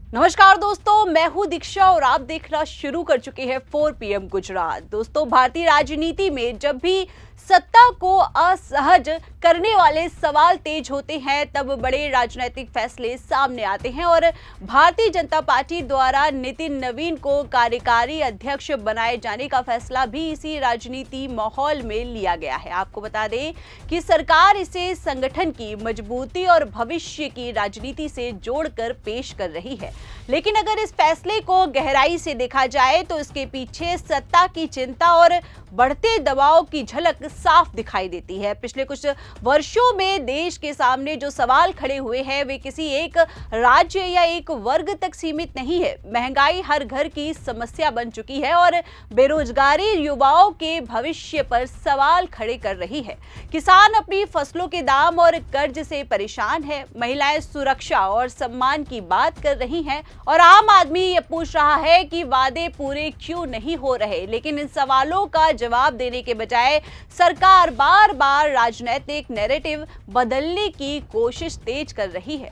नमस्कार दोस्तों, मैं हूं दीक्षा और आप देखना शुरू कर चुके हैं 4 PM गुजरात। दोस्तों, भारतीय राजनीति में जब भी सत्ता को असहज करने वाले सवाल तेज होते हैं तब बड़े राजनीतिक फैसले सामने आते हैं और भारतीय जनता पार्टी द्वारा नितिन नवीन को कार्यकारी अध्यक्ष बनाए जाने का फैसला भी इसी राजनीति माहौल में लिया गया है। आपको बता दें कि सरकार इसे संगठन की मजबूती और भविष्य की राजनीति से जोड़कर पेश कर रही है। लेकिन अगर इस फैसले को गहराई से देखा जाए तो इसके पीछे सत्ता की चिंता और बढ़ते दबाव की झलक साफ दिखाई देती है। पिछले कुछ वर्षों में देश के सामने जो सवाल खड़े हुए हैं वे किसी एक राज्य या एक वर्ग तक सीमित नहीं है। महंगाई हर घर की समस्या बन चुकी है और बेरोजगारी युवाओं के भविष्य पर सवाल खड़े कर रही है। किसान अपनी फसलों के दाम और कर्ज से परेशान है। महिलाएं सुरक्षा और सम्मान की बात कर रही हैं और आम आदमी ये पूछ रहा है कि वादे पूरे क्यों नहीं हो रहे। लेकिन इन सवालों का जवाब देने के बजाय सरकार बार बार राजनीतिक नैरेटिव बदलने की कोशिश तेज कर रही है।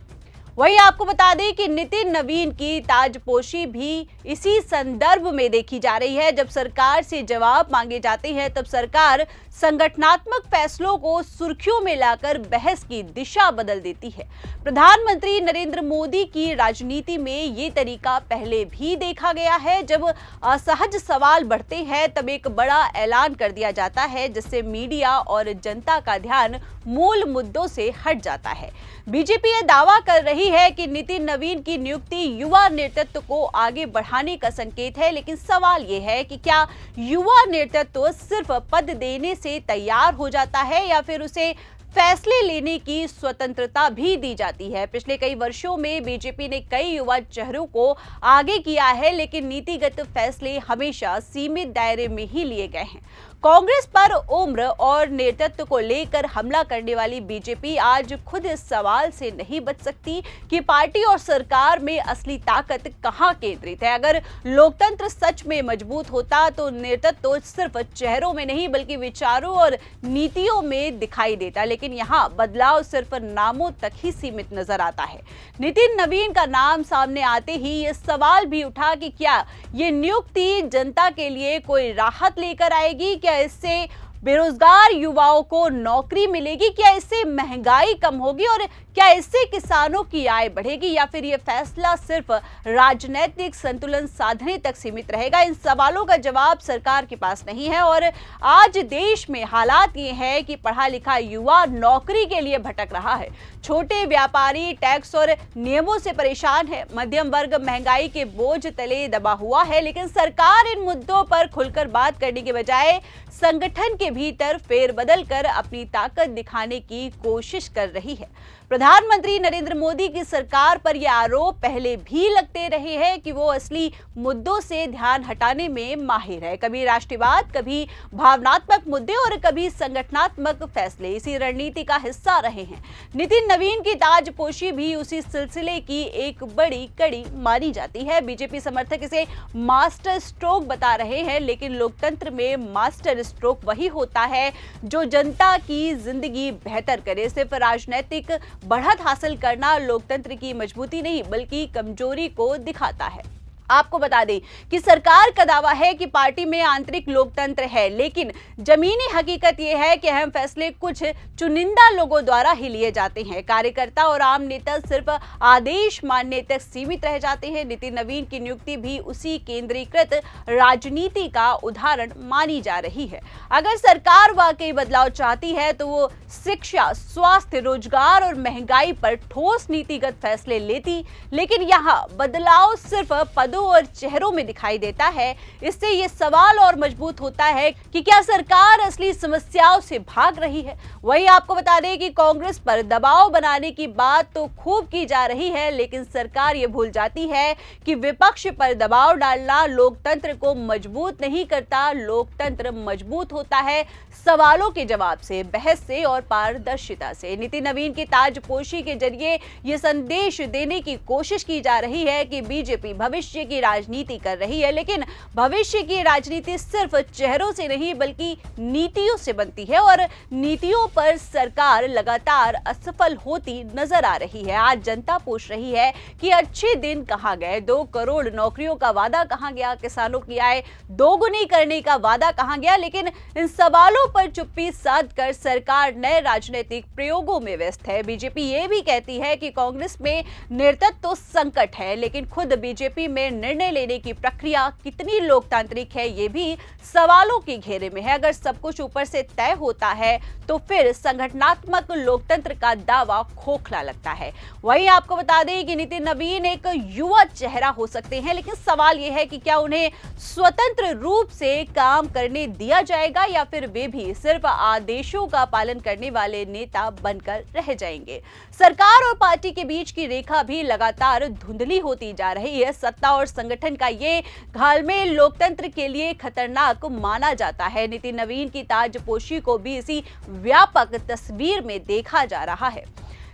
वहीं आपको बता दें कि नितिन नवीन की ताजपोशी भी इसी संदर्भ में देखी जा रही है। जब सरकार से जवाब मांगे जाते हैं तब सरकार संगठनात्मक फैसलों को सुर्खियों में लाकर बहस की दिशा बदल देती है। प्रधानमंत्री नरेंद्र मोदी की राजनीति में ये तरीका पहले भी देखा गया है। जब असहज सवाल बढ़ते हैं तब एक बड़ा ऐलान कर दिया जाता है जिससे मीडिया और जनता का ध्यान मूल मुद्दों से हट जाता है। बीजेपी यह दावा कर रही है कि नितिन नवीन की नियुक्ति युवा नेतृत्व को आगे बढ़ाने का संकेत है। लेकिन सवाल यह है कि क्या युवा नेतृत्व सिर्फ पद देने से तैयार हो जाता है या फिर उसे फैसले लेने की स्वतंत्रता भी दी जाती है। पिछले कई वर्षों में बीजेपी ने कई युवा चेहरों को आगे किया है, लेकिन नीतिगत फैसले हमेशा सीमित दायरे में ही लिए गए हैं। कांग्रेस पर उम्र और नेतृत्व को लेकर हमला करने वाली बीजेपी आज खुद इस सवाल से नहीं बच सकती कि पार्टी और सरकार में असली ताकत कहां केंद्रित है। अगर लोकतंत्र सच में मजबूत होता तो नेतृत्व तो सिर्फ चेहरों में नहीं बल्कि विचारों और नीतियों में दिखाई देता। लेकिन यहाँ बदलाव सिर्फ नामों तक ही सीमित नजर आता है। नितिन नवीन का नाम सामने आते ही ये सवाल भी उठा कि क्या ये नियुक्ति जनता के लिए कोई राहत लेकर आएगी? क्या इससे बेरोजगार युवाओं को नौकरी मिलेगी? क्या इससे महंगाई कम होगी और क्या इससे किसानों की आय बढ़ेगी या फिर यह फैसला सिर्फ राजनीतिक संतुलन साधने तक सीमित रहेगा? इन सवालों का जवाब सरकार के पास नहीं है और आज देश में हालात ये है कि पढ़ा लिखा युवा नौकरी के लिए भटक रहा है। छोटे व्यापारी टैक्स और नियमों से परेशान है। मध्यम वर्ग महंगाई के बोझ तले दबा हुआ है। लेकिन सरकार इन मुद्दों पर खुलकर बात करने के बजाय संगठन के भीतर फेरबदल कर अपनी ताकत दिखाने की कोशिश कर रही है। प्रधानमंत्री नरेंद्र मोदी की सरकार पर यह आरोप पहले भी लगते रहे हैं कि वो असली मुद्दों से ध्यान हटाने में माहिर है। कभी राष्ट्रवाद, कभी भावनात्मक मुद्दे और कभी संगठनात्मक फैसले इसी रणनीति का हिस्सा रहे हैं। नितिन नवीन की ताजपोशी भी उसी सिलसिले की एक बड़ी कड़ी मानी जाती है। बीजेपी समर्थक इसे मास्टर स्ट्रोक बता रहे हैं, लेकिन लोकतंत्र में मास्टर स्ट्रोक वही होता है जो जनता की जिंदगी बेहतर करे। सिर्फ राजनीतिक बढ़त हासिल करना लोकतंत्र की मजबूती नहीं बल्कि कमजोरी को दिखाता है। आपको बता दें कि सरकार का दावा है कि पार्टी में आंतरिक लोकतंत्र है, लेकिन जमीनी हकीकत यह है कि अहम फैसले कुछ चुनिंदा लोगों द्वारा ही लिए जाते हैं। कार्यकर्ता और आम नेता सिर्फ आदेश मानने तक सीमित रह जाते हैं। नितिन नवीन की नियुक्ति भी उसी केंद्रीकृत राजनीति का उदाहरण मानी जा रही है। अगर सरकार वाकई बदलाव चाहती है तो वो शिक्षा, स्वास्थ्य, रोजगार और महंगाई पर ठोस नीतिगत फैसले लेती, लेकिन यहाँ बदलाव सिर्फ पदों और चेहरों में दिखाई देता है। इससे यह सवाल और मजबूत होता है कि क्या सरकार असली समस्याओं से भाग रही है। वहीं आपको बता दें कि कांग्रेस पर दबाव बनाने की बात तो खूब की जा रही है, लेकिन सरकार ये भूल जाती है कि विपक्ष पर दबाव डालना लोकतंत्र को मजबूत नहीं करता। लोकतंत्र मजबूत होता है सवालों के जवाब से, बहस से और पारदर्शिता से। नितिन नवीन की ताजपोशी के जरिए ये संदेश देने की कोशिश की जा रही है कि बीजेपी भविष्य की राजनीति कर रही है, लेकिन भविष्य की राजनीति सिर्फ चेहरों से नहीं बल्कि नीतियों से बनती है और नीतियों पर सरकार लगातार असफल होती नजर आ रही है। आज जनता पूछ रही है कि अच्छे दिन कहां गए, 2 करोड़ नौकरियों का वादा कहां गया, किसानों की आय दोगुनी करने का वादा कहां गया। लेकिन इन सवालों पर चुप्पी साधकर सरकार नए राजनीतिक प्रयोगों में व्यस्त है। बीजेपी ये भी कहती है कि कांग्रेस में नेतृत्व तो संकट है, लेकिन खुद बीजेपी में निर्णय लेने की प्रक्रिया कितनी लोकतांत्रिक है, ये भी सवालों के घेरे में है। अगर सब कुछ ऊपर से तय होता है तो फिर संगठनात्मक लोकतंत्र का दावा खोखला लगता है। वहीं आपको बता दें कि नितिन नवीन एक युवा चेहरा हो सकते हैं, लेकिन सवाल यह है कि क्या उन्हें स्वतंत्र रूप से काम करने दिया जाएगा या फिर वे भी सिर्फ आदेशों का पालन करने वाले नेता बनकर रह जाएंगे। सरकार और पार्टी के बीच की रेखा भी लगातार धुंधली होती जा रही है। सत्ता और संगठन का ये घालमेल लोकतंत्र के लिए खतरनाक माना जाता है। नितिन नवीन की ताजपोशी को भी इसी व्यापक तस्वीर में देखा जा रहा है।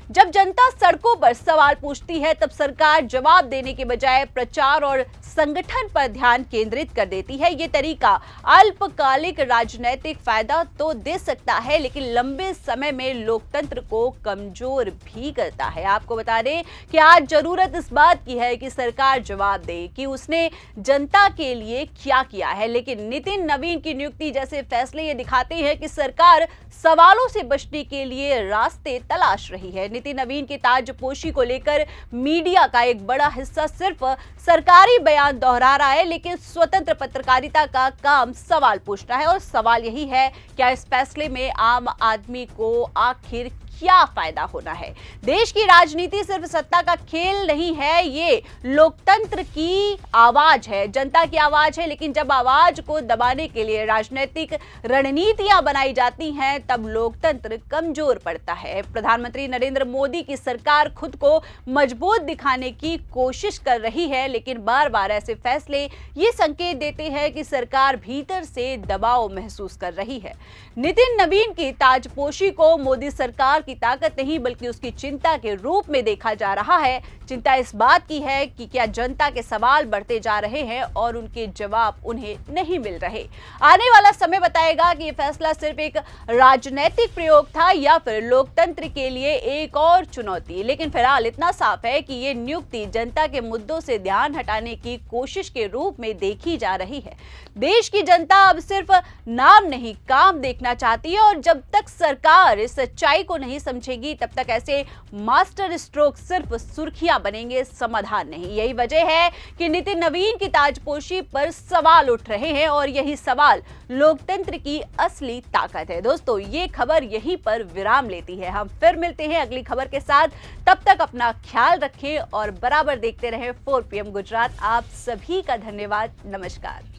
जब जनता सड़कों पर सवाल पूछती है तब सरकार जवाब देने के बजाय प्रचार और संगठन पर ध्यान केंद्रित कर देती है। ये तरीका अल्पकालिक राजनीतिक फायदा तो दे सकता है, लेकिन लंबे समय में लोकतंत्र को कमजोर भी करता है। आपको बता दें कि आज जरूरत इस बात की है कि सरकार जवाब दे कि उसने जनता के लिए क्या किया है। लेकिन नितिन नवीन की नियुक्ति जैसे फैसले ये दिखाते हैं कि सरकार सवालों से बचने के लिए रास्ते तलाश रही है। नितिन नवीन की ताजपोशी को लेकर मीडिया का एक बड़ा हिस्सा सिर्फ सरकारी बयान दोहरा रहा है, लेकिन स्वतंत्र पत्रकारिता का काम सवाल पूछना है। और सवाल यही है, क्या इस फैसले में आम आदमी को आखिर क्या फायदा होना है। देश की राजनीति सिर्फ सत्ता का खेल नहीं है, ये लोकतंत्र की आवाज है, जनता की आवाज है। लेकिन जब आवाज को दबाने के लिए राजनीतिक रणनीतियां बनाई जाती हैं तब लोकतंत्र कमजोर पड़ता है। प्रधानमंत्री नरेंद्र मोदी की सरकार खुद को मजबूत दिखाने की कोशिश कर रही है, लेकिन बार बार ऐसे फैसले ये संकेत देते हैं कि सरकार भीतर से दबाव महसूस कर रही है। नितिन नवीन की ताजपोशी को मोदी सरकार की ताकत नहीं बल्कि उसकी चिंता के रूप में देखा जा रहा है। चिंता इस बात की है कि क्या जनता के सवाल बढ़ते जा रहे हैं और उनके जवाब उन्हें नहीं मिल रहे। आने वाला समय बताएगा कि यह फैसला सिर्फ एक राजनीतिक प्रयोग था या फिर लोकतंत्र के लिए एक और चुनौती। लेकिन फिलहाल इतना साफ है कि यह नियुक्ति जनता के मुद्दों से ध्यान हटाने की कोशिश के रूप में देखी जा रही है। देश की जनता अब सिर्फ नाम नहीं काम देखना चाहती है और जब तक सरकार इस सच्चाई को नहीं समझेगी तब तक ऐसे मास्टर स्ट्रोक सिर्फ सुर्खियां बनेंगे, समाधान नहीं। यही वजह है कि नितिन नवीन की ताजपोशी पर सवाल उठ रहे हैं और यही सवाल लोकतंत्र की असली ताकत है। दोस्तों, ये खबर यहीं पर विराम लेती है। हम फिर मिलते हैं अगली खबर के साथ। तब तक अपना ख्याल रखें और बराबर देखते रहें 4 PM गुजरात। आप सभी का धन्यवाद। नमस्कार।